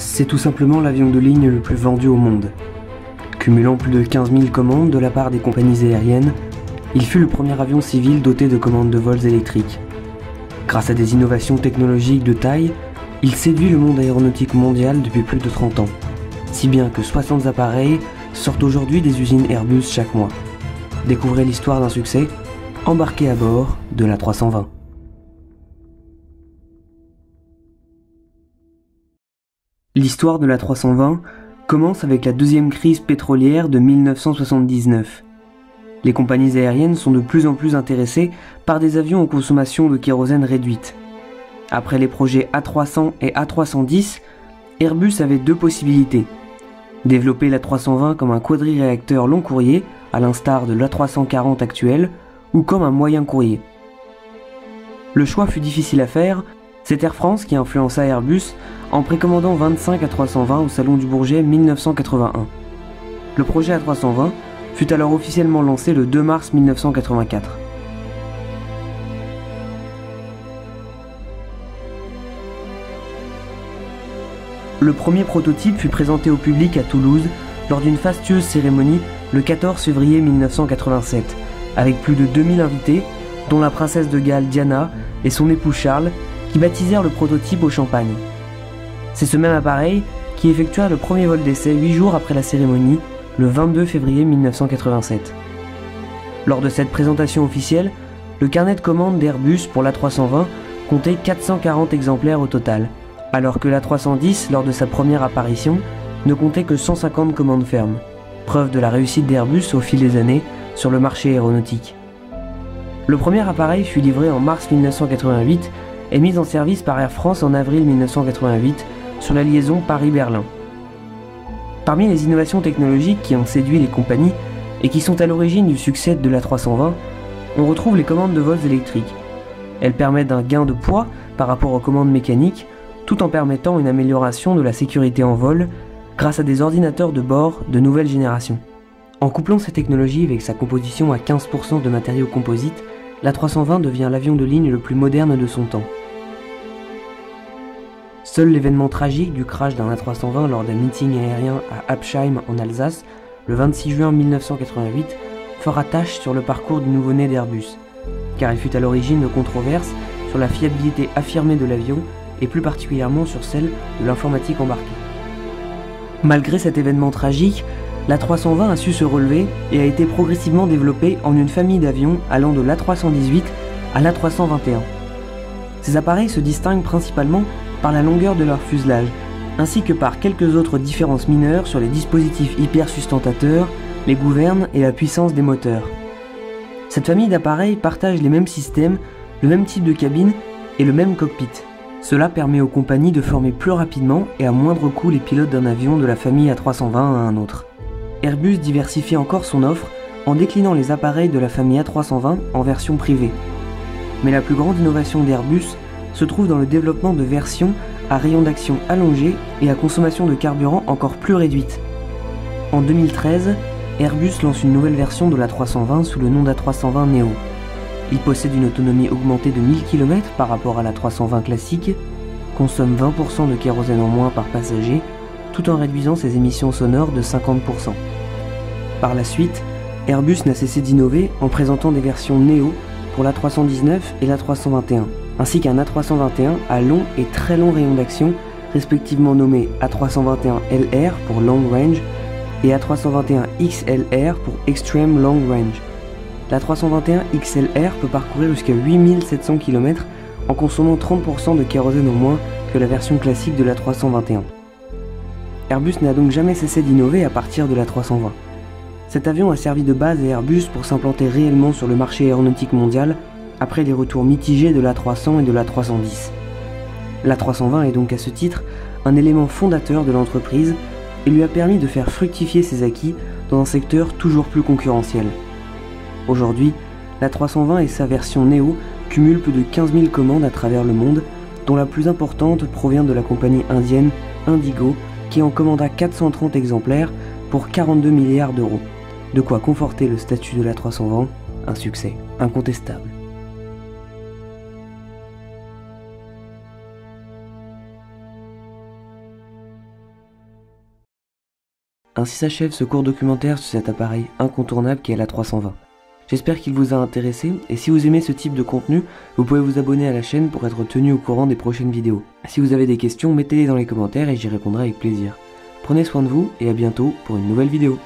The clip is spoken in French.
c'est tout simplement l'avion de ligne le plus vendu au monde. Cumulant plus de 15 000 commandes de la part des compagnies aériennes, il fut le premier avion civil doté de commandes de vols électriques. Grâce à des innovations technologiques de taille, il séduit le monde aéronautique mondial depuis plus de 30 ans, si bien que 60 appareils sortent aujourd'hui des usines Airbus chaque mois. Découvrez l'histoire d'un succès, embarqué à bord de l'A320. L'histoire de l'A320 commence avec la deuxième crise pétrolière de 1979. Les compagnies aériennes sont de plus en plus intéressées par des avions aux consommations de kérosène réduite. Après les projets A300 et A310, Airbus avait deux possibilités. Développer l'A320 comme un quadriréacteur long courrier, à l'instar de l'A340 actuel, ou comme un moyen courrier. Le choix fut difficile à faire, c'est Air France qui influença Airbus en précommandant 25 A320 au Salon du Bourget 1981. Le projet A320 fut alors officiellement lancé le 2 mars 1984. Le premier prototype fut présenté au public à Toulouse lors d'une fastueuse cérémonie le 14 février 1987, avec plus de 2000 invités, dont la princesse de Galles Diana et son époux Charles, qui baptisèrent le prototype au champagne. C'est ce même appareil qui effectua le premier vol d'essai 8 jours après la cérémonie, le 22 février 1987. Lors de cette présentation officielle, le carnet de commandes d'Airbus pour l'A320 comptait 440 exemplaires au total, alors que l'A310, lors de sa première apparition, ne comptait que 150 commandes fermes, preuve de la réussite d'Airbus au fil des années sur le marché aéronautique. Le premier appareil fut livré en mars 1988 et mis en service par Air France en avril 1988 sur la liaison Paris-Berlin. Parmi les innovations technologiques qui ont séduit les compagnies et qui sont à l'origine du succès de l'A320, on retrouve les commandes de vols électriques. Elles permettent un gain de poids par rapport aux commandes mécaniques, tout en permettant une amélioration de la sécurité en vol grâce à des ordinateurs de bord de nouvelle génération. En couplant ces technologies avec sa composition à 15% de matériaux composites, l'A320 devient l'avion de ligne le plus moderne de son temps. Seul l'événement tragique du crash d'un A320 lors d'un meeting aérien à Absheim en Alsace, le 26 juin 1988, fera tache sur le parcours du nouveau-né d'Airbus, car il fut à l'origine de controverses sur la fiabilité affirmée de l'avion et plus particulièrement sur celle de l'informatique embarquée. Malgré cet événement tragique, l'A320 a su se relever et a été progressivement développé en une famille d'avions allant de l'A318 à l'A321. Ces appareils se distinguent principalement par la longueur de leur fuselage, ainsi que par quelques autres différences mineures sur les dispositifs hypersustentateurs, les gouvernes et la puissance des moteurs. Cette famille d'appareils partage les mêmes systèmes, le même type de cabine et le même cockpit. Cela permet aux compagnies de former plus rapidement et à moindre coût les pilotes d'un avion de la famille A320 à un autre. Airbus diversifie encore son offre en déclinant les appareils de la famille A320 en version privée. Mais la plus grande innovation d'Airbus se trouve dans le développement de versions à rayon d'action allongé et à consommation de carburant encore plus réduite. En 2013, Airbus lance une nouvelle version de l'A320 sous le nom d'A320 Neo. Il possède une autonomie augmentée de 1000 km par rapport à l'A320 classique, consomme 20% de kérosène en moins par passager, tout en réduisant ses émissions sonores de 50%. Par la suite, Airbus n'a cessé d'innover en présentant des versions Neo pour l'A319 et l'A321, ainsi qu'un A321 à long et très long rayon d'action, respectivement nommé A321LR pour Long Range et A321XLR pour Extreme Long Range. L'A321XLR peut parcourir jusqu'à 8700 km en consommant 30% de kérosène en moins que la version classique de l'A321. Airbus n'a donc jamais cessé d'innover à partir de l'A320. Cet avion a servi de base à Airbus pour s'implanter réellement sur le marché aéronautique mondial après les retours mitigés de l'A300 et de l'A310. L'A320 est donc à ce titre un élément fondateur de l'entreprise et lui a permis de faire fructifier ses acquis dans un secteur toujours plus concurrentiel. Aujourd'hui, l'A320 et sa version Neo cumulent plus de 15 000 commandes à travers le monde, dont la plus importante provient de la compagnie indienne Indigo, qui en commanda 430 exemplaires pour 42 milliards d'euros. De quoi conforter le statut de l'A320, un succès incontestable. Ainsi s'achève ce court documentaire sur cet appareil incontournable qu'est l'A320. J'espère qu'il vous a intéressé, et si vous aimez ce type de contenu, vous pouvez vous abonner à la chaîne pour être tenu au courant des prochaines vidéos. Si vous avez des questions, mettez-les dans les commentaires et j'y répondrai avec plaisir. Prenez soin de vous et à bientôt pour une nouvelle vidéo.